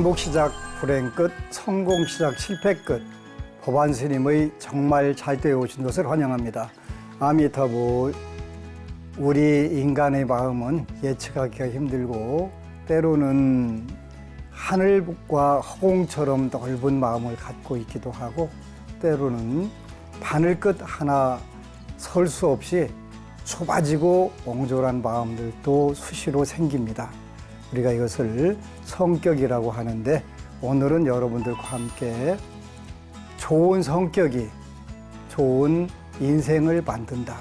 행복 시작 불행 끝, 성공 시작 실패 끝. 법안 스님의 정말 잘 되어 오신 것을 환영합니다. 아미타불. 우리 인간의 마음은 예측하기가 힘들고 때로는 하늘과 허공처럼 넓은 마음을 갖고 있기도 하고 때로는 바늘 끝 하나 설 수 없이 좁아지고 옹졸한 마음들도 수시로 생깁니다. 우리가 이것을 성격이라고 하는데 오늘은 여러분들과 함께 좋은 성격이 좋은 인생을 만든다.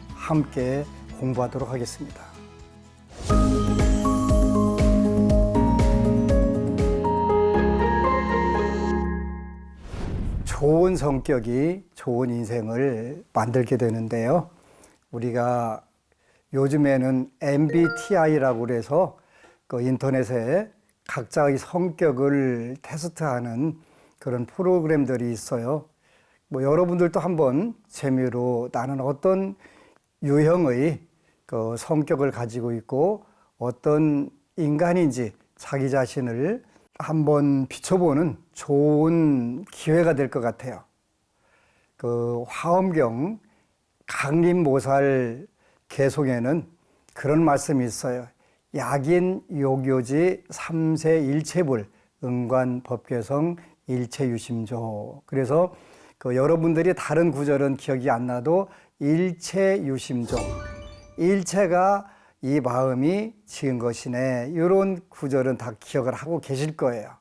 함께 공부하도록 하겠습니다. 좋은 성격이 좋은 인생을 만들게 되는데요. 우리가 요즘에는 MBTI라고 그래서 그 인터넷에 각자의 성격을 테스트하는 그런 프로그램들이 있어요. 여러분들도 한번 재미로 나는 어떤 유형의 그 성격을 가지고 있고 어떤 인간인지 자기 자신을 한번 비춰보는 좋은 기회가 될 것 같아요. 그 화엄경 강림모살 개송에는 그런 말씀이 있어요. 약인 요교지 삼세 일체불 응관법계성 일체유심조. 그래서 그 여러분들이 다른 구절은 기억이 안 나도 일체유심조. 일체가 이 마음이 지은 것이네. 이런 구절은 다 기억을 하고 계실 거예요.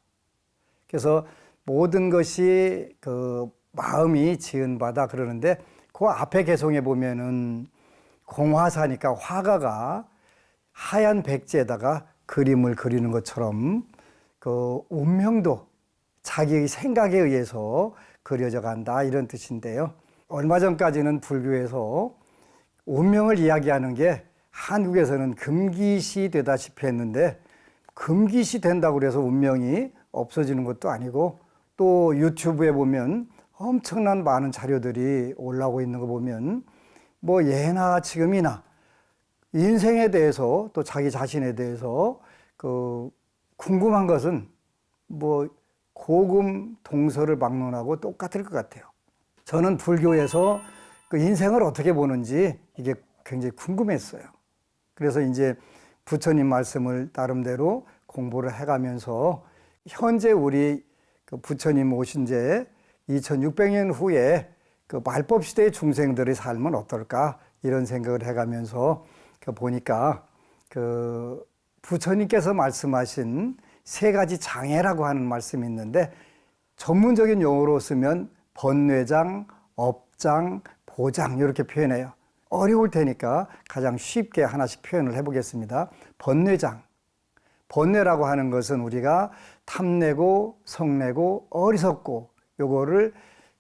그래서 모든 것이 그 마음이 지은 바다 그러는데 그 앞에 개송에 보면은 공화사니까 화가가 하얀 백지에다가 그림을 그리는 것처럼 그 운명도 자기의 생각에 의해서 그려져 간다 이런 뜻인데요. 얼마 전까지는 불교에서 운명을 이야기하는 게 한국에서는 금기시 되다시피 했는데 금기시 된다고 해서 운명이 없어지는 것도 아니고 또 유튜브에 보면 엄청난 많은 자료들이 올라오고 있는 거 보면 뭐 예나 지금이나 인생에 대해서 또 자기 자신에 대해서 그 궁금한 것은 뭐 고금 동서를 막론하고 똑같을 것 같아요. 저는 불교에서 그 인생을 어떻게 보는지 이게 굉장히 궁금했어요. 그래서 이제 부처님 말씀을 나름대로 공부를 해가면서 현재 우리 그 부처님 오신 지 2600년 후에 그 말법 시대의 중생들의 삶은 어떨까 이런 생각을 해가면서 보니까 그 부처님께서 말씀하신 세 가지 장애라고 하는 말씀이 있는데 전문적인 용어로 쓰면 번뇌장, 업장, 보장 이렇게 표현해요. 어려울 테니까 가장 쉽게 하나씩 표현을 해보겠습니다. 번뇌장. 번뇌라고 하는 것은 우리가 탐내고 성내고 어리석고 요거를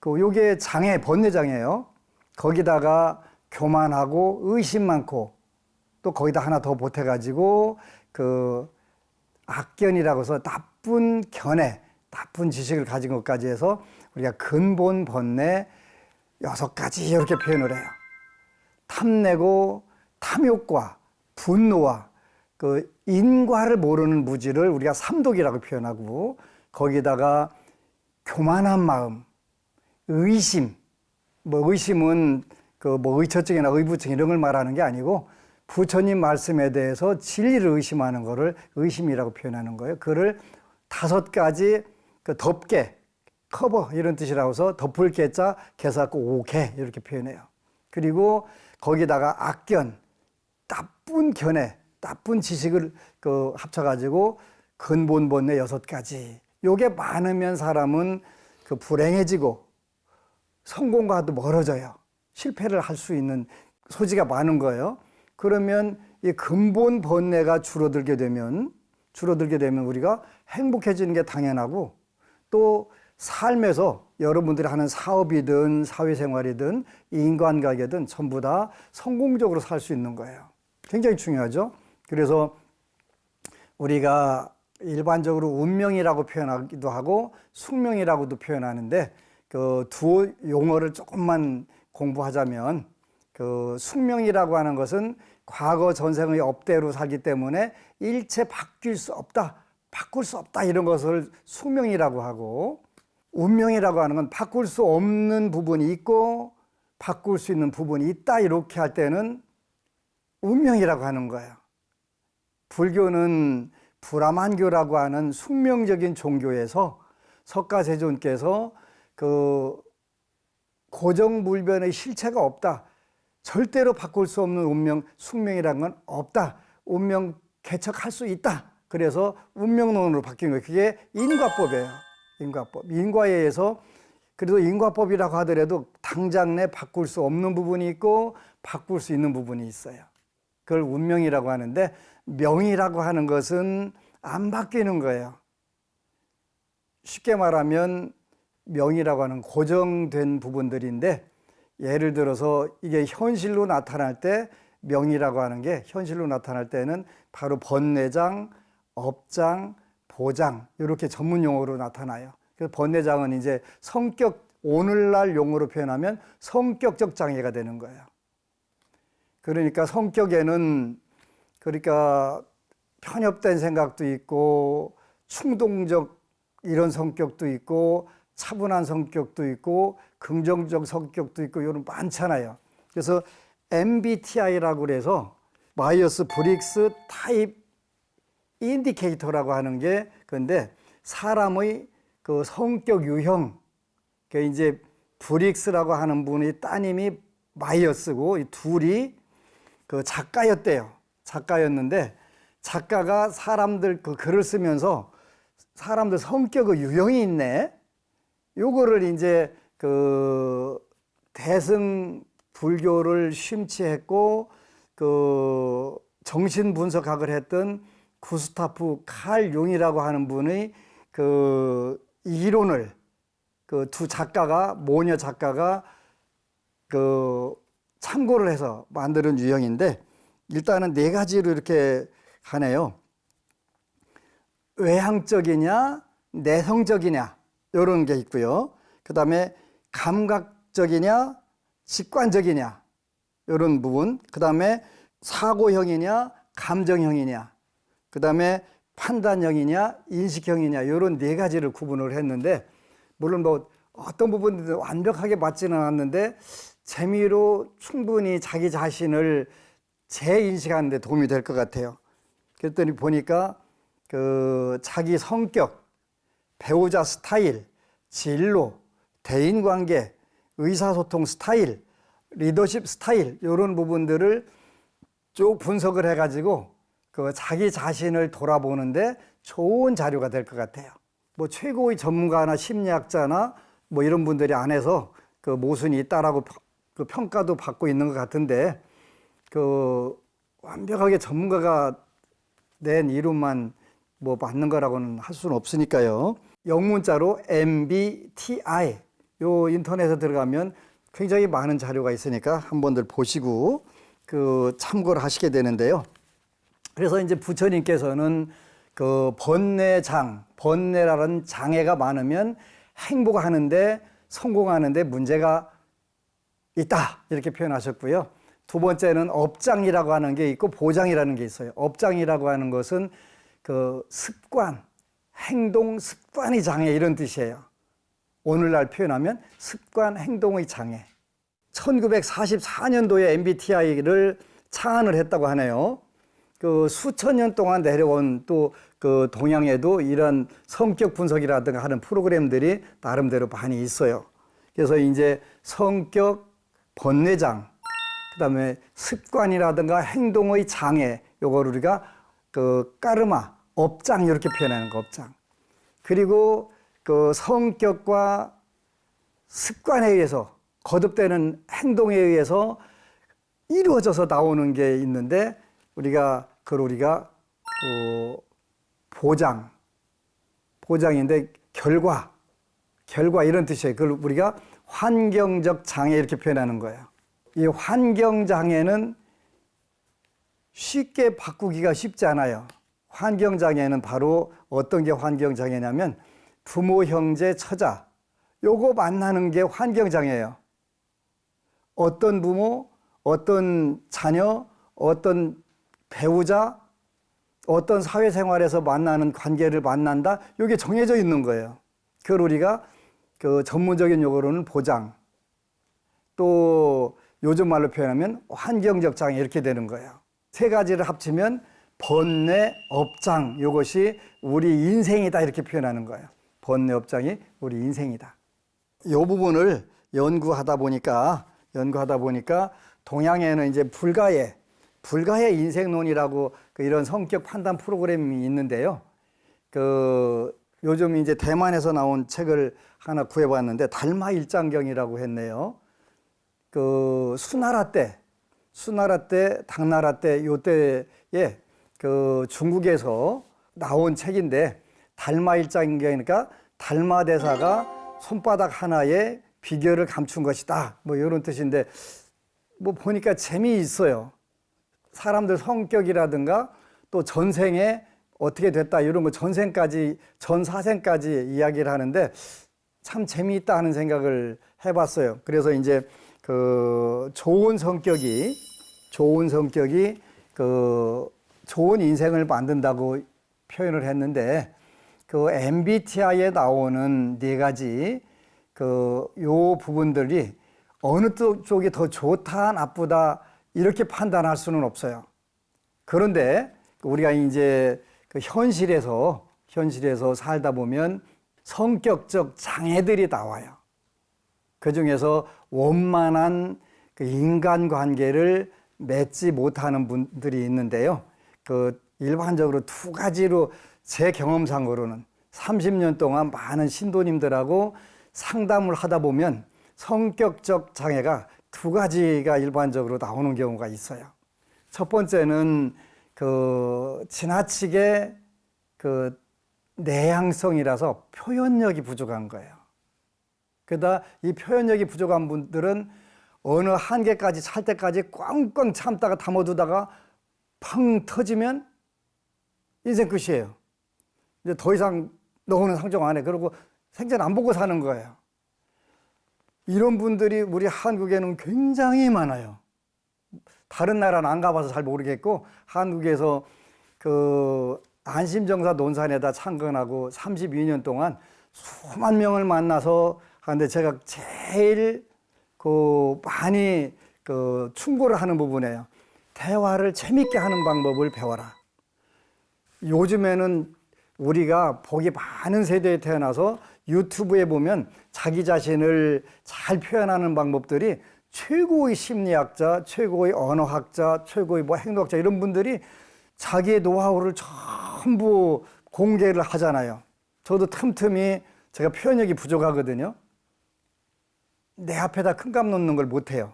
요게 장애, 번뇌장이에요. 거기다가 교만하고 의심 많고 또 거기다 하나 더 보태가지고 그 악견이라고 해서 나쁜 견해, 나쁜 지식을 가진 것까지 해서 우리가 근본 번뇌 6가지 이렇게 표현을 해요. 탐내고 탐욕과 분노와 그 인과를 모르는 무지를 우리가 삼독이라고 표현하고 거기다가 교만한 마음, 의심, 의심은 그 의처증이나 의부증 이런 걸 말하는 게 아니고 부처님 말씀에 대해서 진리를 의심하는 거를 의심이라고 표현하는 거예요. 그를 5가지 그 덮개, 커버 이런 뜻이라고 해서 덮을 개자 개사고 오개 이렇게 표현해요. 그리고 거기다가 악견, 나쁜 견해, 나쁜 지식을 그 합쳐가지고 근본 번뇌 6가지. 요게 많으면 사람은 그 불행해지고 성공과도 멀어져요. 실패를 할 수 있는 소지가 많은 거예요. 그러면 이 근본 번뇌가 줄어들게 되면 우리가 행복해지는 게 당연하고 또 삶에서 여러분들이 하는 사업이든 사회생활이든 인간관계든 전부 다 성공적으로 살 수 있는 거예요. 굉장히 중요하죠. 그래서 우리가 일반적으로 운명이라고 표현하기도 하고 숙명이라고도 표현하는데 그 두 용어를 조금만 공부하자면 그 숙명이라고 하는 것은 과거 전생의 업대로 살기 때문에 일체 바뀔 수 없다. 바꿀 수 없다 이런 것을 숙명이라고 하고, 운명이라고 하는 건 바꿀 수 없는 부분이 있고 바꿀 수 있는 부분이 있다 이렇게 할 때는 운명이라고 하는 거예요. 불교는 브라만교라고 하는 숙명적인 종교에서 석가세존께서 그 고정불변의 실체가 없다, 절대로 바꿀 수 없는 운명, 숙명이라는 건 없다, 운명 개척할 수 있다, 그래서 운명론으로 바뀐 거예요. 그게 인과법이에요. 인과법. 인과에 의해서, 그래도 인과법이라고 하더라도 당장 내 바꿀 수 없는 부분이 있고 바꿀 수 있는 부분이 있어요. 그걸 운명이라고 하는데, 명이라고 하는 것은 안 바뀌는 거예요. 쉽게 말하면 명이라고 하는 고정된 부분들인데, 예를 들어서 이게 현실로 나타날 때, 명이라고 하는 게 현실로 나타날 때는 바로 번뇌장, 업장, 보장 이렇게 전문 용어로 나타나요. 그래서 번뇌장은 이제 성격, 오늘날 용어로 표현하면 성격적 장애가 되는 거예요. 그러니까 성격에는, 그러니까 편협된 생각도 있고 충동적 이런 성격도 있고 차분한 성격도 있고 긍정적 성격도 있고 이런 많잖아요. 그래서 MBTI라고 그래서 마이어스 브릭스 타입 인디케이터라고 하는 게, 근데 사람의 그 성격 유형, 그 이제 브릭스라고 하는 분이 따님이 마이어스고 이 둘이 그 작가였대요. 작가였는데 작가가 사람들 그 글을 쓰면서 사람들 성격의 유형이 있네. 요거를 이제 그 대승 불교를 심취했고 그 정신 분석학을 했던 구스타프 칼 융이라고 하는 분의 그 이론을 그 두 작가가, 모녀 작가가 그 참고를 해서 만드는 유형인데, 일단은 네 가지로 이렇게 하네요. 외향적이냐, 내성적이냐, 이런 게 있고요. 그 다음에 감각적이냐, 직관적이냐, 이런 부분. 그 다음에 사고형이냐, 감정형이냐, 그 다음에 판단형이냐, 인식형이냐, 이런 네 가지를 구분을 했는데, 물론 뭐 어떤 부분들도 완벽하게 맞지는 않았는데 재미로 충분히 자기 자신을 재인식하는 데 도움이 될 것 같아요. 그랬더니 보니까 그 자기 성격, 배우자 스타일, 진로, 대인관계, 의사소통 스타일, 리더십 스타일, 이런 부분들을 쭉 분석을 해가지고 그 자기 자신을 돌아보는데 좋은 자료가 될 것 같아요. 뭐 최고의 전문가나 심리학자나 뭐 이런 분들이 안에서 그 모순이 있다라고 그 평가도 받고 있는 것 같은데, 그 완벽하게 전문가가 낸 이론만 뭐 맞는 거라고는 할 수는 없으니까요. 영문자로 MBTI, 요 인터넷에 들어가면 굉장히 많은 자료가 있으니까 한번들 보시고 그 참고를 하시게 되는데요. 그래서 이제 부처님께서는 그 번뇌라는 장애가 많으면 행복하는데, 성공하는데 문제가 있다, 이렇게 표현하셨고요. 두 번째는 업장이라고 하는 게 있고 보장이라는 게 있어요. 업장이라고 하는 것은 그 습관, 행동 습관의 장애, 이런 뜻이에요. 오늘날 표현하면 습관 행동의 장애. 1944년도에 MBTI를 창안을 했다고 하네요. 그 수천 년 동안 내려온 또 그 동양에도 이런 성격 분석이라든가 하는 프로그램들이 나름대로 많이 있어요. 그래서 이제 성격, 번뇌장, 그 다음에 습관이라든가 행동의 장애, 요거를 우리가 그 까르마, 업장, 이렇게 표현하는 거, 업장. 그리고 그 성격과 습관에 의해서, 거듭되는 행동에 의해서 이루어져서 나오는 게 있는데, 그걸 우리가 보장인데 결과 이런 뜻이에요. 그걸 우리가 환경적 장애, 이렇게 표현하는 거예요. 이 환경 장애는 쉽게 바꾸기가 쉽지 않아요. 환경 장애는 바로 어떤 게 환경 장애냐면 부모, 형제, 처자, 요거 만나는 게 환경 장애예요. 어떤 부모, 어떤 자녀, 어떤 배우자, 어떤 사회생활에서 만나는 관계를 만난다. 이게 정해져 있는 거예요. 그걸 우리가 그 전문적인 용어로는 보장, 또 요즘 말로 표현하면 환경적 장애 이렇게 되는 거예요. 세 가지를 합치면 번뇌, 업장, 이것이 우리 인생이다 이렇게 표현하는 거예요. 번뇌, 업장이 우리 인생이다. 이 부분을 연구하다 보니까 동양에는 이제 불가의 인생론이라고 이런 성격 판단 프로그램이 있는데요. 요즘 이제 대만에서 나온 책을 하나 구해봤는데 달마일장경이라고 했네요. 수나라 때, 당나라 때, 요때에 중국에서 나온 책인데 달마일장경이니까 달마대사가 손바닥 하나에 비결을 감춘 것이다. 뭐 이런 뜻인데 뭐 보니까 재미있어요. 사람들 성격이라든가 또 전생에 어떻게 됐다 이런 거 전사생까지 이야기를 하는데 참 재미있다 하는 생각을 해봤어요. 그래서 이제 좋은 성격이 좋은 인생을 만든다고 표현을 했는데 MBTI에 나오는 네 가지 요 부분들이 어느 쪽이 더 좋다 나쁘다 이렇게 판단할 수는 없어요. 그런데 우리가 이제 현실에서 살다 보면 성격적 장애들이 나와요. 그 중에서 원만한 인간관계를 맺지 못하는 분들이 있는데요. 일반적으로 두 가지로 제 경험상으로는 30년 동안 많은 신도님들하고 상담을 하다 보면 성격적 장애가 두 가지가 일반적으로 나오는 경우가 있어요. 첫 번째는 지나치게 내향성이라서 표현력이 부족한 거예요. 그러다 이 표현력이 부족한 분들은 어느 한계까지 찰 때까지 꽝꽝 참다가 담아두다가 팡 터지면 인생 끝이에요. 이제 더 이상 너는 상종 안 해. 그러고 생전 안 보고 사는 거예요. 이런 분들이 우리 한국에는 굉장히 많아요. 다른 나라는 안 가봐서 잘 모르겠고 한국에서 안심정사 논산에다 창건하고 32년 동안 수만 명을 만나서 하는데 제가 제일 많이 충고를 하는 부분이에요. 대화를 재밌게 하는 방법을 배워라. 요즘에는 우리가 복이 많은 세대에 태어나서 유튜브에 보면 자기 자신을 잘 표현하는 방법들이 최고의 심리학자, 최고의 언어학자, 최고의 행동학자 이런 분들이 자기의 노하우를 전부 공개를 하잖아요. 저도 틈틈이 제가 표현력이 부족하거든요. 내 앞에다 큰 값 놓는 걸 못해요.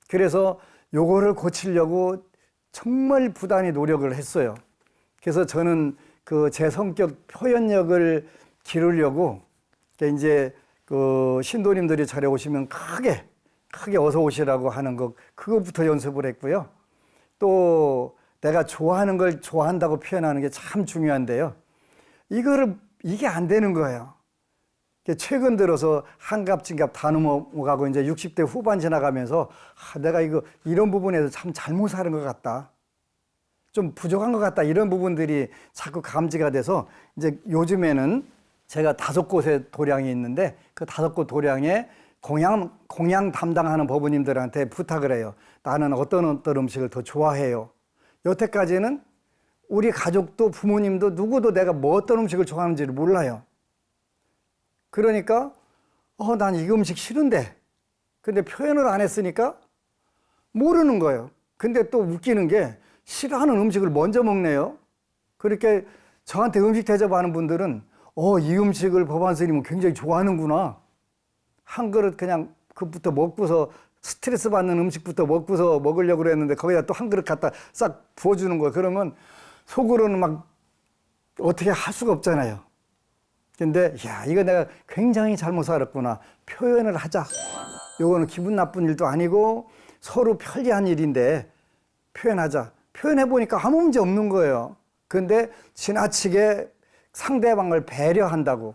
그래서 요거를 고치려고 정말 부단히 노력을 했어요. 그래서 저는 제 성격 표현력을 기르려고 이제 신도님들이 자리에 오시면 크게 어서 오시라고 하는 그거부터 연습을 했고요. 또 내가 좋아하는 걸 좋아한다고 표현하는 게 참 중요한데요. 이게 안 되는 거예요. 최근 들어서 한갑진갑 다 넘어가고 이제 60대 후반 지나가면서 내가 이런 부분에서 참 잘못 사는 것 같다. 좀 부족한 것 같다. 이런 부분들이 자꾸 감지가 돼서 이제 요즘에는 제가 5곳의 도량이 있는데 그 5곳 도량에 공양 담당하는 법우님들한테 부탁을 해요. 나는 어떤 음식을 더 좋아해요. 여태까지는 우리 가족도 부모님도 누구도 내가 어떤 음식을 좋아하는지를 몰라요. 그러니까 난 이 음식 싫은데 근데 표현을 안 했으니까 모르는 거예요. 근데 또 웃기는 게 싫어하는 음식을 먼저 먹네요. 그렇게 저한테 음식 대접하는 분들은 이 음식을 법안 스님은 굉장히 좋아하는구나. 한 그릇 그냥 그부터 먹고서 스트레스 받는 음식부터 먹고서 먹으려고 그랬는데 거기다 또 한 그릇 갖다 싹 부어주는 거예요. 그러면 속으로는 막 어떻게 할 수가 없잖아요. 근데 이거 내가 굉장히 잘못 살았구나. 표현을 하자. 요거는 기분 나쁜 일도 아니고 서로 편리한 일인데 표현하자. 표현해보니까 아무 문제 없는 거예요. 근데 지나치게 상대방을 배려한다고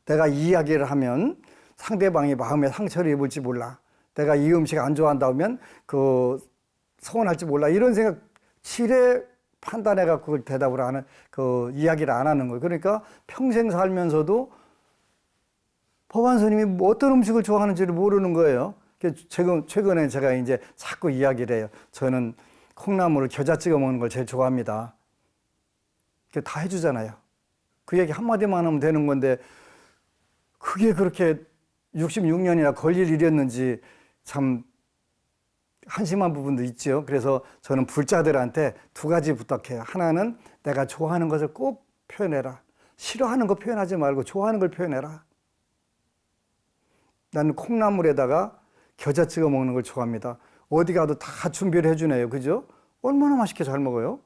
내가 이야기를 하면 상대방이 마음에 상처를 입을지 몰라. 내가 이 음식 안 좋아한다 하면 서운할지 몰라. 이런 생각 지레 판단해갖고 그걸 대답을 안, 이야기를 안 하는 거예요. 그러니까 평생 살면서도 법안 스님이 뭐 어떤 음식을 좋아하는지를 모르는 거예요. 최근에 제가 이제 자꾸 이야기를 해요. 저는 콩나물을 겨자 찍어 먹는 걸 제일 좋아합니다. 다 해주잖아요. 그 얘기 한마디만 하면 되는 건데, 그게 그렇게 66년이나 걸릴 일이었는지 참 한심한 부분도 있죠. 그래서 저는 불자들한테 두 가지 부탁해요. 하나는 내가 좋아하는 것을 꼭 표현해라. 싫어하는 거 표현하지 말고 좋아하는 걸 표현해라. 나는 콩나물에다가 겨자 찍어 먹는 걸 좋아합니다. 어디 가도 다 준비를 해주네요. 그죠? 얼마나 맛있게 잘 먹어요?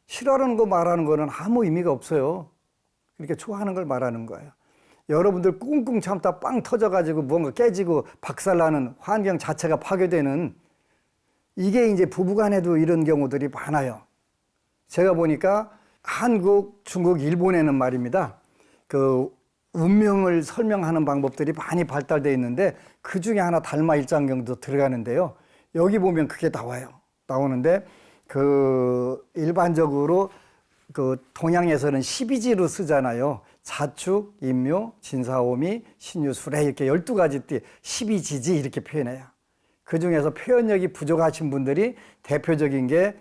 싫어하는 거 말하는 거는 아무 의미가 없어요. 이렇게 좋아하는 걸 말하는 거예요. 여러분들 꿍꿍 참다 빵 터져가지고 뭔가 깨지고 박살나는 환경 자체가 파괴되는, 이게 이제 부부간에도 이런 경우들이 많아요. 제가 보니까 한국, 중국, 일본에는 말입니다. 운명을 설명하는 방법들이 많이 발달되어 있는데 그 중에 하나 달마일장경도 들어가는데요. 여기 보면 그게 나오는데 일반적으로 동양에서는 12지로 쓰잖아요. 자축, 인묘, 진사오미, 신유, 수레 이렇게 12가지 띠 12지지 이렇게 표현해요. 그 중에서 표현력이 부족하신 분들이 대표적인 게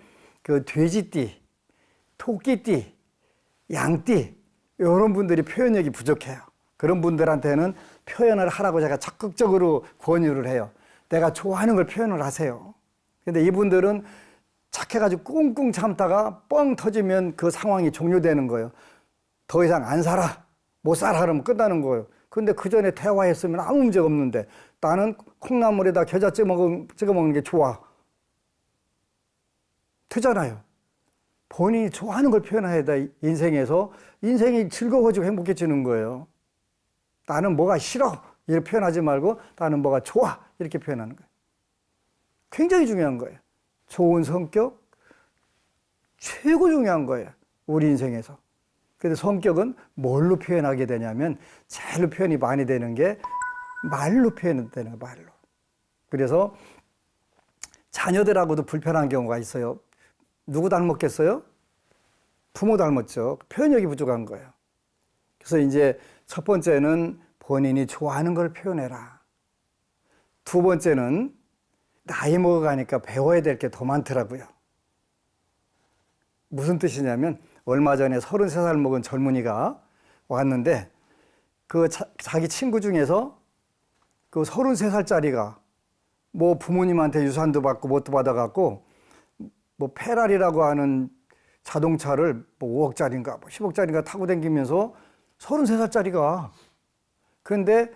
돼지띠, 토끼띠, 양띠 이런 분들이 표현력이 부족해요. 그런 분들한테는 표현을 하라고 제가 적극적으로 권유를 해요. 내가 좋아하는 걸 표현을 하세요. 근데 이분들은 착해가지고 꿍꿍 참다가 뻥 터지면 그 상황이 종료되는 거예요. 더 이상 안 살아, 못 살아 그러면 끝나는 거예요. 근데 그 전에 대화했으면 아무 문제가 없는데 나는 콩나물에다 겨자 찍어 먹는 게 좋아. 되잖아요. 본인이 좋아하는 걸 표현해야 돼. 인생이 즐거워지고 행복해지는 거예요. 나는 뭐가 싫어 이렇게 표현하지 말고 나는 뭐가 좋아 이렇게 표현하는 거예요. 굉장히 중요한 거예요. 좋은 성격 최고 중요한 거예요. 우리 인생에서. 근데 성격은 뭘로 표현하게 되냐면 제일로 표현이 많이 되는 게 말로 표현되는 거예요. 말로. 그래서 자녀들하고도 불편한 경우가 있어요. 누구 닮았겠어요? 부모 닮았죠. 표현력이 부족한 거예요. 그래서 이제 첫 번째는 본인이 좋아하는 걸 표현해라. 두 번째는 나이 먹어가니까 배워야 될 게 더 많더라고요. 무슨 뜻이냐면 얼마 전에 33살 먹은 젊은이가 왔는데 자기 친구 중에서 33살짜리가 뭐 부모님한테 유산도 받고 뭣도 받아갖고 뭐 페라리라고 하는 자동차를 뭐 5억짜리인가 뭐 10억짜리인가 타고 다니면서 33살짜리가. 그런데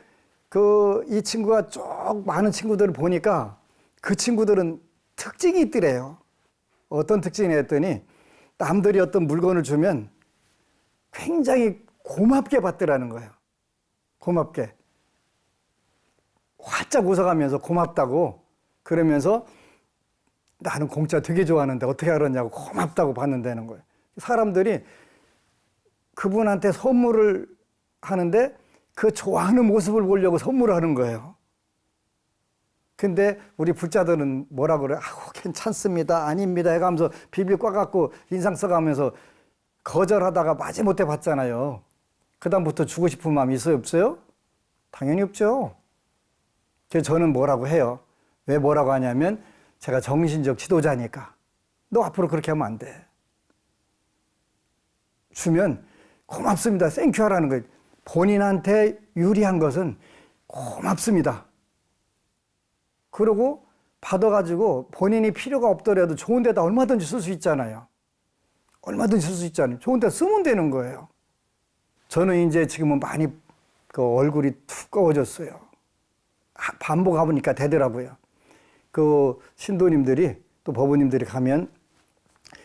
이 친구가 쭉 많은 친구들을 보니까 그 친구들은 특징이 있더래요. 어떤 특징이 했더니 남들이 어떤 물건을 주면 굉장히 고맙게 받더라는 거예요. 고맙게. 활짝 웃어가면서 고맙다고 그러면서 나는 공짜 되게 좋아하는데 어떻게 알았냐고 고맙다고 받는다는 거예요. 사람들이 그분한테 선물을 하는데 그 좋아하는 모습을 보려고 선물을 하는 거예요. 근데 우리 불자들은 뭐라 그래요? 아우 괜찮습니다, 아닙니다 해가면서 비비 꽉갖고 인상 써가면서 거절하다가 마지못해 받잖아요. 그 다음부터 주고 싶은 마음이 있어요, 없어요? 당연히 없죠. 그래서 저는 뭐라고 해요. 왜 뭐라고 하냐면 제가 정신적 지도자니까 너 앞으로 그렇게 하면 안 돼. 주면 고맙습니다, 땡큐 하라는 거예요. 본인한테 유리한 것은 고맙습니다. 그리고 받아가지고 본인이 필요가 없더라도 좋은 데다 얼마든지 쓸 수 있잖아요. 얼마든지 쓸 수 있잖아요. 좋은 데 쓰면 되는 거예요. 저는 이제 지금은 많이 얼굴이 두꺼워졌어요. 반복 가보니까 되더라고요. 신도님들이 또 법우님들이 가면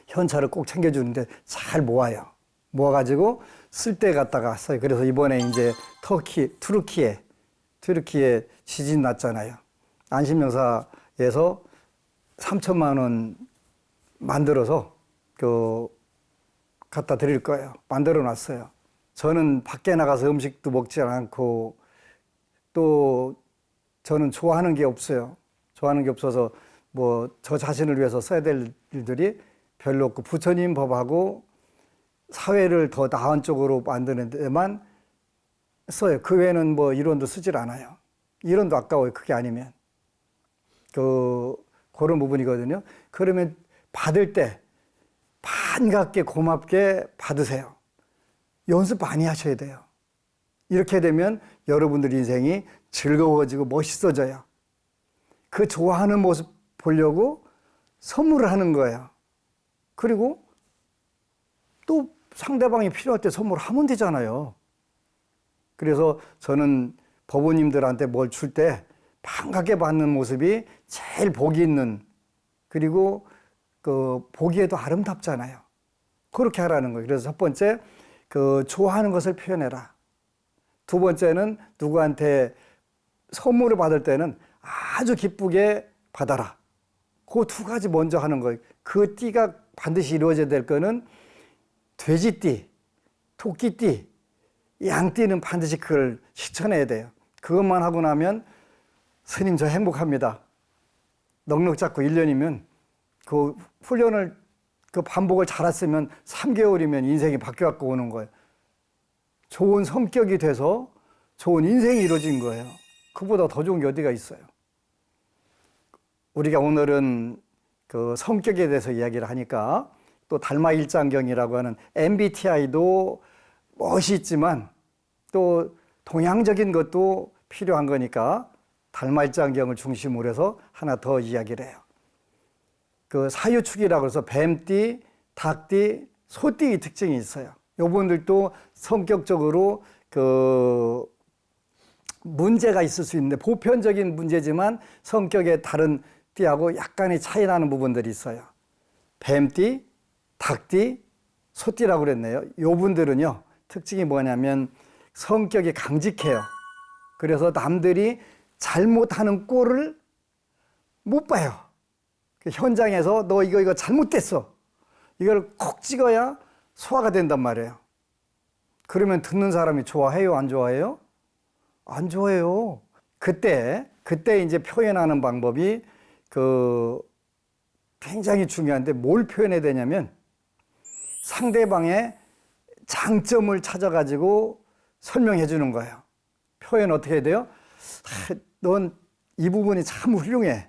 현찰을 꼭 챙겨주는데 잘 모아요. 모아가지고 쓸 때 갖다가 써요. 그래서 이번에 이제 트루키에 지진 났잖아요. 안심명사에서 3천만 원 만들어서 갖다 드릴 거예요. 만들어 놨어요. 저는 밖에 나가서 음식도 먹지 않고 또 저는 좋아하는 게 없어요. 좋아하는 게 없어서 뭐 저 자신을 위해서 써야 될 일들이 별로 없고 부처님 법하고 사회를 더 나은 쪽으로 만드는 데만 써요. 그 외에는 뭐 이론도 쓰질 않아요. 이론도 아까워요. 그게 아니면. 그런 부분이거든요. 그러면 받을 때 반갑게 고맙게 받으세요. 연습 많이 하셔야 돼요. 이렇게 되면 여러분들 인생이 즐거워지고 멋있어져요. 그 좋아하는 모습 보려고 선물을 하는 거예요. 그리고 또 상대방이 필요할 때 선물하면 되잖아요. 그래서 저는 법원님들한테 뭘 줄 때 반갑게 받는 모습이 제일 복이 있는, 그리고 보기에도 아름답잖아요. 그렇게 하라는 거예요. 그래서 첫 번째, 좋아하는 것을 표현해라. 두 번째는 누구한테 선물을 받을 때는 아주 기쁘게 받아라. 그 두 가지 먼저 하는 거예요. 그 띠가 반드시 이루어져야 될 거는 돼지띠, 토끼띠, 양띠는 반드시 그걸 실천해야 돼요. 그것만 하고 나면 스님 저 행복합니다. 넉넉 잡고 1년이면 그 훈련을 그 반복을 잘했으면 3개월이면 인생이 바뀌어갖고 오는 거예요. 좋은 성격이 돼서 좋은 인생이 이루어진 거예요. 그보다 더 좋은 게 어디가 있어요. 우리가 오늘은 그 성격에 대해서 이야기를 하니까 또 달마일장경이라고 하는 MBTI도 멋있지만 또 동양적인 것도 필요한 거니까 달마일장경을 중심으로 해서 하나 더 이야기를 해요. 그 사유축이라고 해서 뱀띠, 닭띠, 소띠의 특징이 있어요. 요분들도 성격적으로 문제가 있을 수 있는데 보편적인 문제지만 성격의 다른 띠하고 약간의 차이 나는 부분들이 있어요. 뱀띠, 닭띠, 소띠라고 그랬네요. 요분들은요, 특징이 뭐냐면 성격이 강직해요. 그래서 남들이 잘못하는 꼴을 못 봐요. 현장에서 너 이거 잘못됐어. 이걸 콕 찍어야 소화가 된단 말이에요. 그러면 듣는 사람이 좋아해요, 안 좋아해요? 안 좋아해요. 그때 이제 표현하는 방법이 굉장히 중요한데 뭘 표현해야 되냐면 상대방의 장점을 찾아가지고 설명해 주는 거예요. 표현 어떻게 해야 돼요? 넌 이 부분이 참 훌륭해.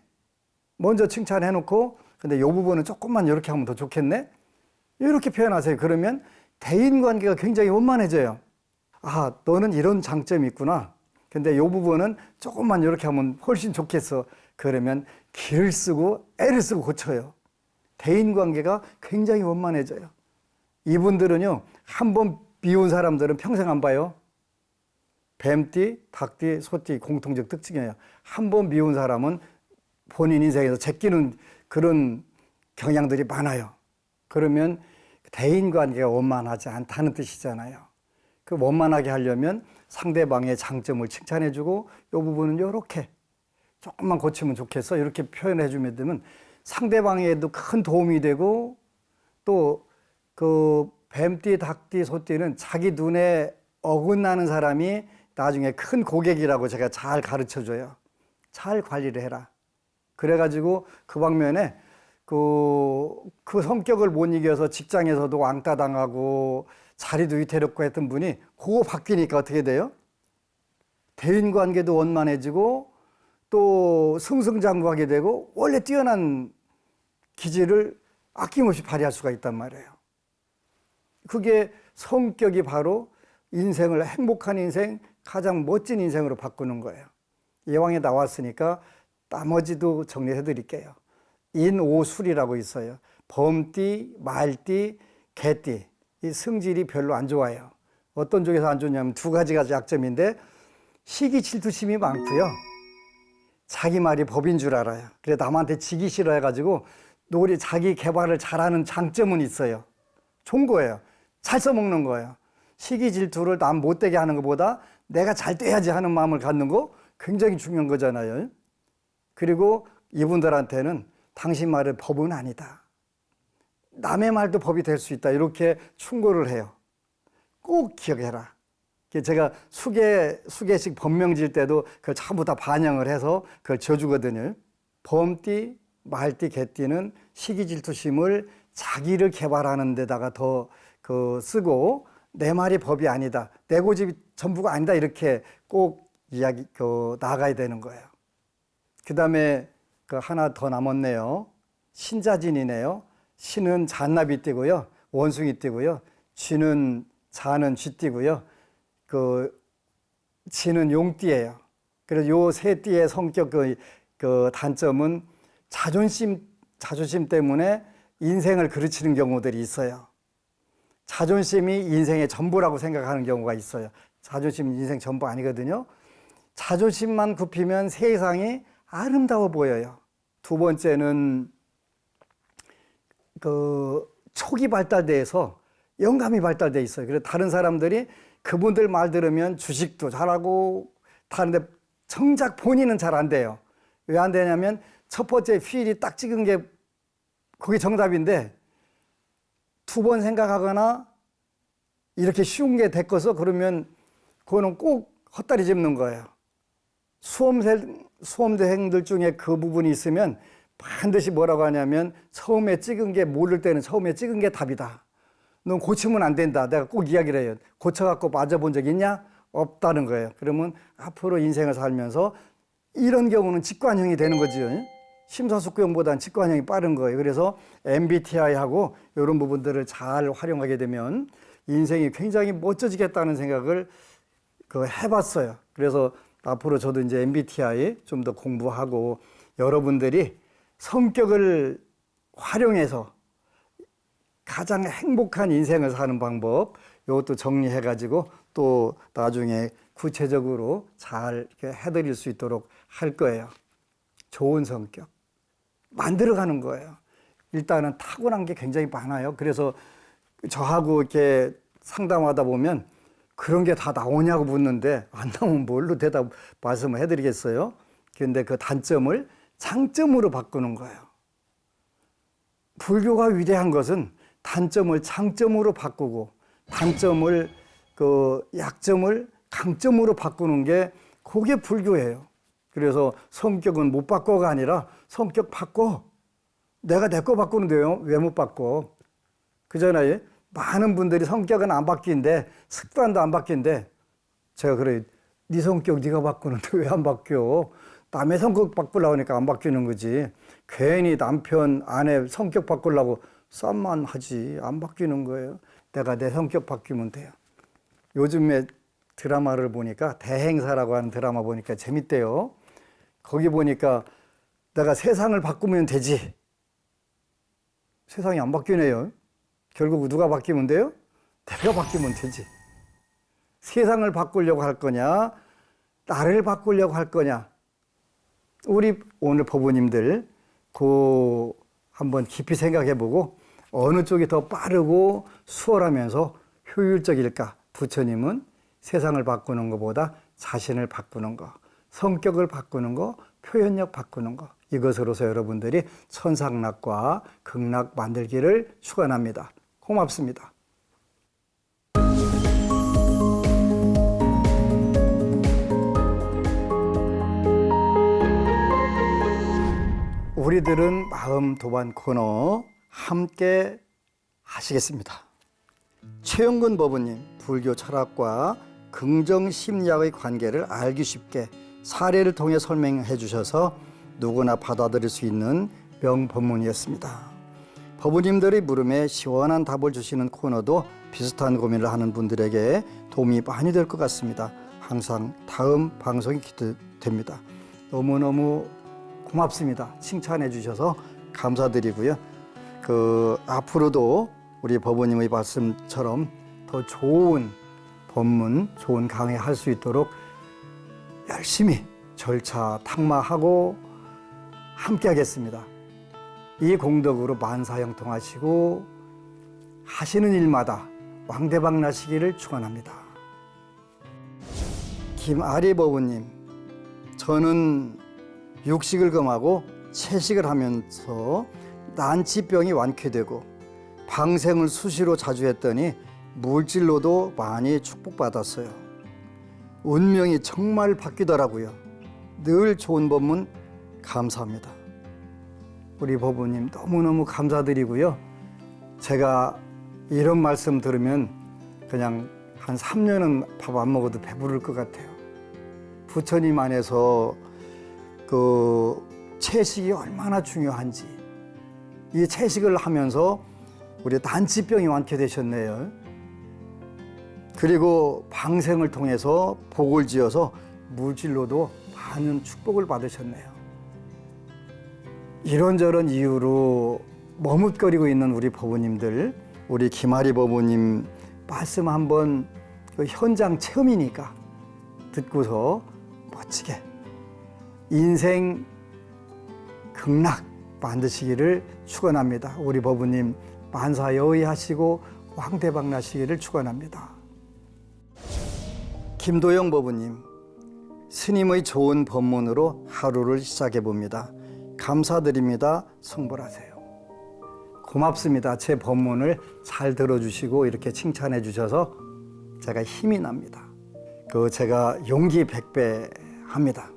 먼저 칭찬해 놓고 근데 이 부분은 조금만 이렇게 하면 더 좋겠네? 이렇게 표현하세요. 그러면 대인관계가 굉장히 원만해져요. 아, 너는 이런 장점이 있구나. 근데 이 부분은 조금만 이렇게 하면 훨씬 좋겠어. 그러면 기를 쓰고 애를 쓰고 고쳐요. 대인관계가 굉장히 원만해져요. 이분들은요, 한번 비운 사람들은 평생 안 봐요. 뱀띠, 닭띠, 소띠 공통적 특징이에요. 한번 미운 사람은 본인 인생에서 제끼는 그런 경향들이 많아요. 그러면 대인관계가 원만하지 않다는 뜻이잖아요. 그 원만하게 하려면 상대방의 장점을 칭찬해주고 이 부분은 이렇게 조금만 고치면 좋겠어 이렇게 표현해주면 되면 상대방에도 큰 도움이 되고 또 그 뱀띠, 닭띠, 소띠는 자기 눈에 어긋나는 사람이 나중에 큰 고객이라고 제가 잘 가르쳐줘요. 잘 관리를 해라. 그래가지고 그 방면에 그 성격을 못 이겨서 직장에서도 왕따 당하고 자리도 위태롭고 했던 분이 그거 바뀌니까 어떻게 돼요? 대인관계도 원만해지고 또 승승장구하게 되고 원래 뛰어난 기질을 아낌없이 발휘할 수가 있단 말이에요. 그게 성격이 바로 인생을 행복한 인생, 가장 멋진 인생으로 바꾸는 거예요. 예왕에 나왔으니까 나머지도 정리해 드릴게요. 인오술이라고 있어요. 범띠, 말띠, 개띠. 이 성질이 별로 안 좋아요. 어떤 쪽에서 안 좋냐면 두 가지가 약점인데 시기 질투심이 많고요. 자기 말이 법인 줄 알아요. 그래 남한테 지기 싫어해가지고 자기 개발을 잘하는 장점은 있어요. 좋은 거예요. 잘 써먹는 거예요. 시기 질투를 남 못되게 하는 것보다 내가 잘 돼야지 하는 마음을 갖는 거 굉장히 중요한 거잖아요. 그리고 이분들한테는 당신 말은 법은 아니다. 남의 말도 법이 될 수 있다. 이렇게 충고를 해요. 꼭 기억해라. 제가 수계식 법명 질 때도 그걸 전부 다 반영을 해서 그걸 져주거든요. 범띠, 말띠, 개띠는 시기 질투심을 자기를 개발하는 데다가 더 쓰고 내 말이 법이 아니다, 내 고집이 전부가 아니다, 이렇게 꼭 나아가야 되는 거예요. 그 다음에 하나 더 남았네요. 신자진이네요. 신은 잔나비 띠고요, 원숭이 띠고요, 쥐는 자는 쥐띠고요, 지는 용띠예요. 그래서 요 세 띠의 성격 단점은 자존심 때문에 인생을 그르치는 경우들이 있어요. 자존심이 인생의 전부라고 생각하는 경우가 있어요. 자존심이 인생 전부 아니거든요. 자존심만 굽히면 세상이 아름다워 보여요. 두 번째는 촉이 발달돼서 영감이 발달돼 있어요. 그래서 다른 사람들이 그분들 말 들으면 주식도 잘하고 다른데 정작 본인은 잘 안 돼요. 왜 안 되냐면 첫 번째 필이 딱 찍은 게 그게 정답인데 두 번 생각하거나 이렇게 쉬운 게 됐거서 그러면 그거는 꼭 헛다리 짚는 거예요. 수험생들 중에 그 부분이 있으면 반드시 뭐라고 하냐면 처음에 찍은 게 모를 때는 처음에 찍은 게 답이다. 넌 고치면 안 된다. 내가 꼭 이야기를 해요. 고쳐갖고 맞아본 적 있냐? 없다는 거예요. 그러면 앞으로 인생을 살면서 이런 경우는 직관형이 되는 거죠. 심사숙고형보다는 직관형이 빠른 거예요. 그래서 MBTI하고 이런 부분들을 잘 활용하게 되면 인생이 굉장히 멋져지겠다는 생각을 해봤어요. 그래서 앞으로 저도 이제 MBTI 좀 더 공부하고 여러분들이 성격을 활용해서 가장 행복한 인생을 사는 방법, 이것도 정리해가지고 또 나중에 구체적으로 잘 이렇게 해드릴 수 있도록 할 거예요. 좋은 성격 만들어가는 거예요. 일단은 타고난 게 굉장히 많아요. 그래서 저하고 이렇게 상담하다 보면 그런 게 다 나오냐고 묻는데 안 나오면 뭘로 대답 말씀을 해드리겠어요. 그런데 그 단점을 장점으로 바꾸는 거예요. 불교가 위대한 것은 단점을 장점으로 바꾸고 단점을 약점을 강점으로 바꾸는 게 그게 불교예요. 그래서 성격은 못 바꿔가 아니라 성격 바꿔. 내가 내 거 바꾸는데요. 왜 못 바꿔? 그잖아요. 많은 분들이 성격은 안 바뀐데 습관도 안 바뀐데 제가 그래, 네 성격 네가 바꾸는데 왜 안 바뀌어? 남의 성격 바꾸려고 하니까 안 바뀌는 거지. 괜히 남편 아내 성격 바꾸려고 쌈만 하지 안 바뀌는 거예요. 내가 내 성격 바뀌면 돼요. 요즘에 드라마를 보니까 대행사라고 하는 드라마 보니까 재밌대요. 거기 보니까 내가 세상을 바꾸면 되지. 세상이 안 바뀌네요. 결국 누가 바뀌면 돼요? 내가 바뀌면 되지. 세상을 바꾸려고 할 거냐, 나를 바꾸려고 할 거냐. 우리 오늘 법우님들 한번 깊이 생각해보고 어느 쪽이 더 빠르고 수월하면서 효율적일까? 부처님은 세상을 바꾸는 것보다 자신을 바꾸는 것, 성격을 바꾸는 것, 표현력 바꾸는 것, 이것으로서 여러분들이 천상락과 극락 만들기를 축원합니다. 고맙습니다. 우리들은 마음 도반 코너 함께 하시겠습니다. 최영근 법우님, 불교 철학과 긍정 심리학의 관계를 알기 쉽게 사례를 통해 설명해 주셔서 누구나 받아들일 수 있는 명법문이었습니다. 법우님들의 물음에 시원한 답을 주시는 코너도 비슷한 고민을 하는 분들에게 도움이 많이 될 것 같습니다. 항상 다음 방송이 기대됩니다. 너무너무 고맙습니다. 칭찬해 주셔서 감사드리고요. 앞으로도 우리 법우님의 말씀처럼 더 좋은 법문, 좋은 강의 할 수 있도록 열심히 절차 탁마하고 함께 하겠습니다. 이 공덕으로 만사형통하시고 하시는 일마다 왕대박 나시기를 축원합니다. 김아리 법우님, 저는 육식을 금하고 채식을 하면서 난치병이 완쾌되고 방생을 수시로 자주 했더니 물질로도 많이 축복받았어요. 운명이 정말 바뀌더라고요. 늘 좋은 법문 감사합니다. 우리 법우님 너무너무 감사드리고요. 제가 이런 말씀 들으면 그냥 한 3년은 밥 안 먹어도 배부를 것 같아요. 부처님 안에서 그 채식이 얼마나 중요한지, 이 채식을 하면서 우리 난치병이 완쾌되셨네요. 그리고 방생을 통해서 복을 지어서 물질로도 많은 축복을 받으셨네요. 이런저런 이유로 머뭇거리고 있는 우리 법우님들, 우리 김아리 법우님 말씀 한번 그 현장 체험이니까 듣고서 멋지게 인생 극락 만드시기를 축원합니다. 우리 법우님 만사여의 하시고 왕대박 나시기를 축원합니다. 김도영 법우님, 스님의 좋은 법문으로 하루를 시작해 봅니다. 감사드립니다. 성불하세요. 고맙습니다. 제 법문을 잘 들어주시고 이렇게 칭찬해 주셔서 제가 힘이 납니다. 제가 용기 100배 합니다.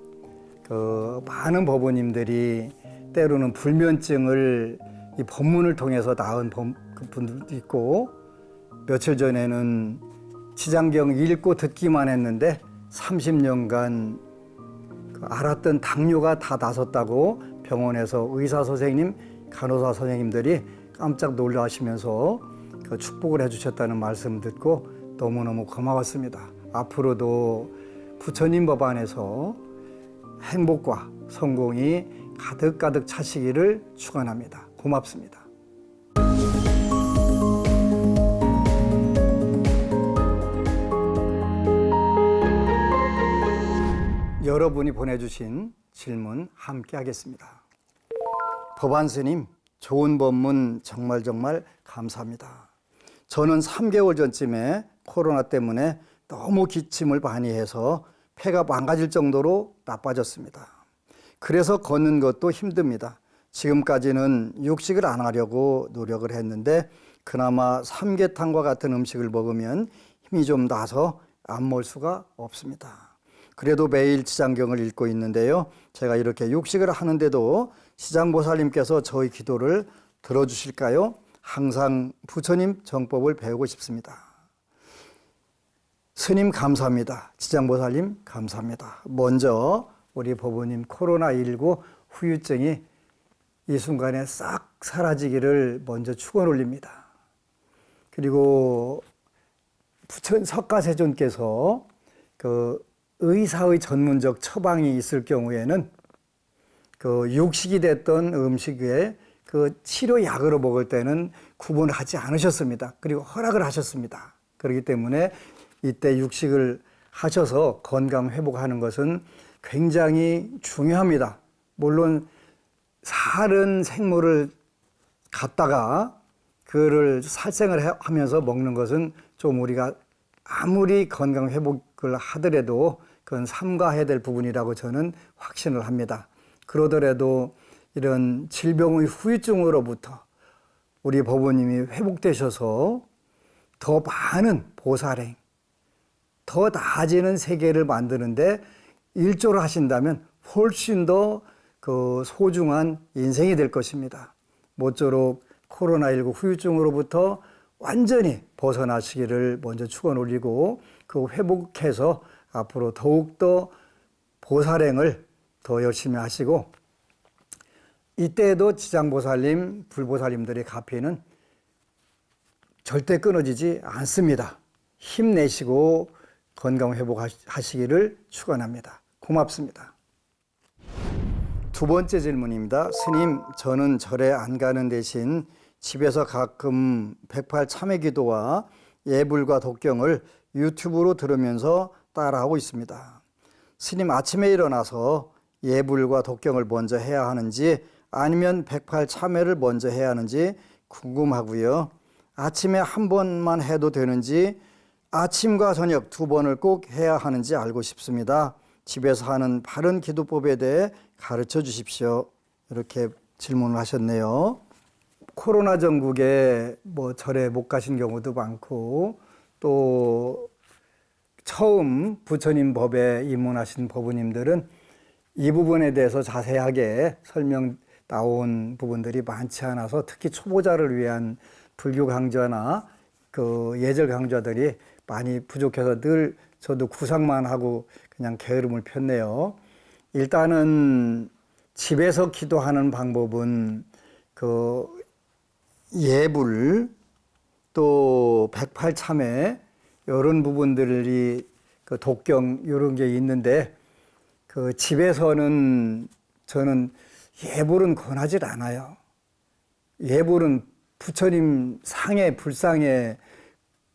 많은 법우님들이 때로는 불면증을 이 법문을 통해서 낳은 분들도 있고, 며칠 전에는 지장경 읽고 듣기만 했는데 30년간 알았던 당뇨가 다 나섰다고 병원에서 의사 선생님, 간호사 선생님들이 깜짝 놀라시면서 축복을 해주셨다는 말씀 듣고 너무너무 고마웠습니다. 앞으로도 부처님 법 안에서 행복과 성공이 가득가득 차시기를 축원합니다. 고맙습니다. 여러분이 보내주신 질문 함께 하겠습니다. 법안 스님, 좋은 법문 정말 감사합니다. 저는 3개월 전쯤에 코로나 때문에 너무 기침을 많이 해서 폐가 망가질 정도로 나빠졌습니다. 그래서 걷는 것도 힘듭니다. 지금까지는 육식을 안 하려고 노력을 했는데 그나마 삼계탕과 같은 음식을 먹으면 힘이 좀 나서 안 먹을 수가 없습니다. 그래도 매일 지장경을 읽고 있는데요. 제가 이렇게 육식을 하는데도 시장보살님께서 저희 기도를 들어주실까요? 항상 부처님 정법을 배우고 싶습니다. 스님 감사합니다. 지장보살님 감사합니다. 먼저 우리 법우님 코로나19 후유증이 이 순간에 싹 사라지기를 먼저 축원 올립니다. 그리고 부처 석가세존께서 의사의 전문적 처방이 있을 경우에는 육식이 됐던 음식 외에 치료약으로 먹을 때는 구분을 하지 않으셨습니다. 그리고 허락을 하셨습니다. 그렇기 때문에 이때 육식을 하셔서 건강 회복하는 것은 굉장히 중요합니다. 물론 살은 생물을 갖다가 그를 살생을 하면서 먹는 것은 좀 우리가 아무리 건강 회복을 하더라도 그건 삼가해야 될 부분이라고 저는 확신을 합니다. 그러더라도 이런 질병의 후유증으로부터 우리 법우님이 회복되셔서 더 많은 보살행, 더 나아지는 세계를 만드는데 일조를 하신다면 훨씬 더 소중한 인생이 될 것입니다. 모쪼록 코로나19 후유증으로부터 완전히 벗어나시기를 먼저 축원 올리고 회복해서 앞으로 더욱더 보살행을 더 열심히 하시고, 이때에도 지장보살님, 불보살님들의 가피는 절대 끊어지지 않습니다. 힘내시고 건강 회복하시기를 축원합니다. 고맙습니다. 두 번째 질문입니다. 스님, 저는 절에 안 가는 대신 집에서 가끔 108 참회 기도와 예불과 독경을 유튜브로 들으면서 따라하고 있습니다. 스님, 아침에 일어나서 예불과 독경을 먼저 해야 하는지 아니면 108 참회를 먼저 해야 하는지 궁금하고요. 아침에 한 번만 해도 되는지 아침과 저녁 2번을 꼭 해야 하는지 알고 싶습니다. 집에서 하는 바른 기도법에 대해 가르쳐 주십시오. 이렇게 질문을 하셨네요. 코로나 전국에 절에 못 가신 경우도 많고, 또 처음 부처님 법에 입문하신 법우님들은 이 부분에 대해서 자세하게 설명 나온 부분들이 많지 않아서 특히 초보자를 위한 불교 강좌나 그 예절 강좌들이 많이 부족해서 늘 저도 구상만 하고 그냥 게으름을 폈네요. 일단은 집에서 기도하는 방법은 그 예불 또 108참회 이런 부분들이 그 독경 이런 게 있는데 그 집에서는 저는 예불은 권하지 않아요. 예불은 부처님 상에 불상에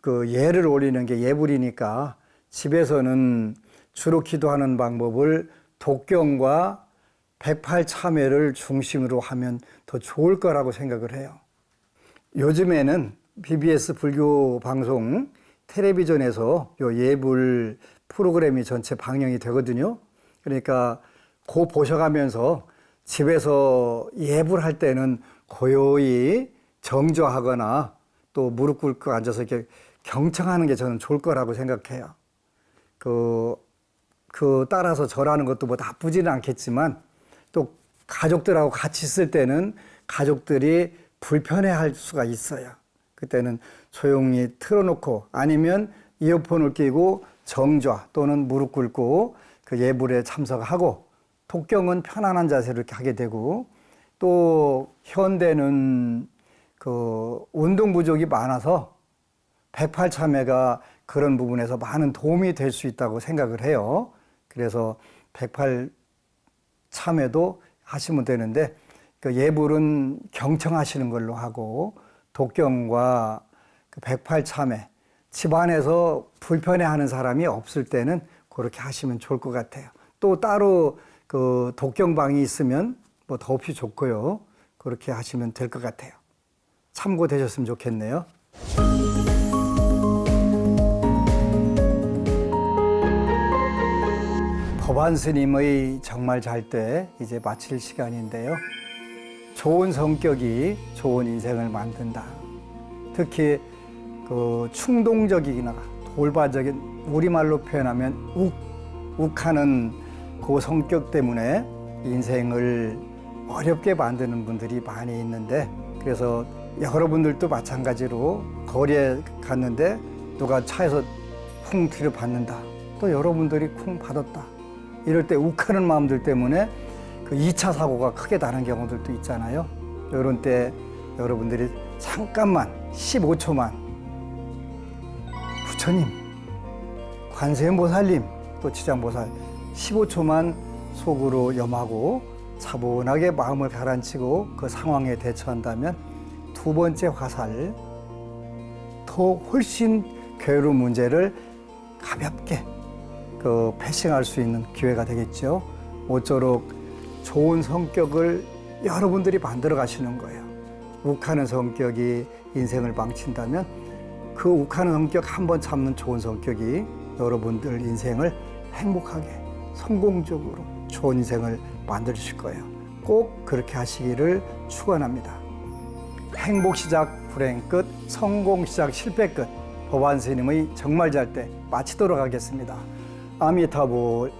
그 예를 올리는 게 예불이니까 집에서는 주로 기도하는 방법을 독경과 108참회를 중심으로 하면 더 좋을 거라고 생각을 해요. 요즘에는 BBS 불교 방송 텔레비전에서 요 예불 프로그램이 전체 방영이 되거든요. 그러니까 그거 보셔가면서 집에서 예불할 때는 고요히 정조하거나 또 무릎 꿇고 앉아서 이렇게 경청하는 게 저는 좋을 거라고 생각해요. 따라서 절하는 것도 뭐 나쁘지는 않겠지만 또 가족들하고 같이 있을 때는 가족들이 불편해할 수가 있어요. 그때는 조용히 틀어놓고 아니면 이어폰을 끼고 정좌 또는 무릎 꿇고 그 예불에 참석하고 독경은 편안한 자세로 이렇게 하게 되고 또 현대는 그 운동 부족이 많아서 108참회가 그런 부분에서 많은 도움이 될 수 있다고 생각을 해요. 그래서 108참회도 하시면 되는데 그 예불은 경청하시는 걸로 하고 독경과 그 108참회 집안에서 불편해하는 사람이 없을 때는 그렇게 하시면 좋을 것 같아요. 또 따로 그 독경방이 있으면 뭐 더없이 좋고요. 그렇게 하시면 될 것 같아요. 참고되셨으면 좋겠네요. 법안 스님의 정말 잘 때 이제 마칠 시간인데요. 좋은 성격이 좋은 인생을 만든다. 특히 그 충동적이나 돌발적인 우리말로 표현하면 욱하는 그 성격 때문에 인생을 어렵게 만드는 분들이 많이 있는데 그래서 여러분들도 마찬가지로 거리에 갔는데 누가 차에서 쿵 뒤를 받는다. 또 여러분들이 쿵 받았다. 이럴 때 욱하는 마음들 때문에 그 2차 사고가 크게 나는 경우들도 있잖아요. 이런 때 여러분들이 잠깐만 15초만 부처님, 관세음보살님, 또 지장보살 15초만 속으로 염하고 차분하게 마음을 가라앉히고 그 상황에 대처한다면 두 번째 화살, 더 훨씬 괴로운 문제를 가볍게 패싱할 수 있는 기회가 되겠죠. 모쪼록 좋은 성격을 여러분들이 만들어 가시는 거예요. 욱하는 성격이 인생을 망친다면 그 욱하는 성격 한 번 참는 좋은 성격이 여러분들 인생을 행복하게 성공적으로 좋은 인생을 만들어 주실 거예요. 꼭 그렇게 하시기를 축원합니다. 행복 시작 불행 끝, 성공 시작 실패 끝. 법안 스님의 정말 잘 때 마치도록 하겠습니다. 아미타불.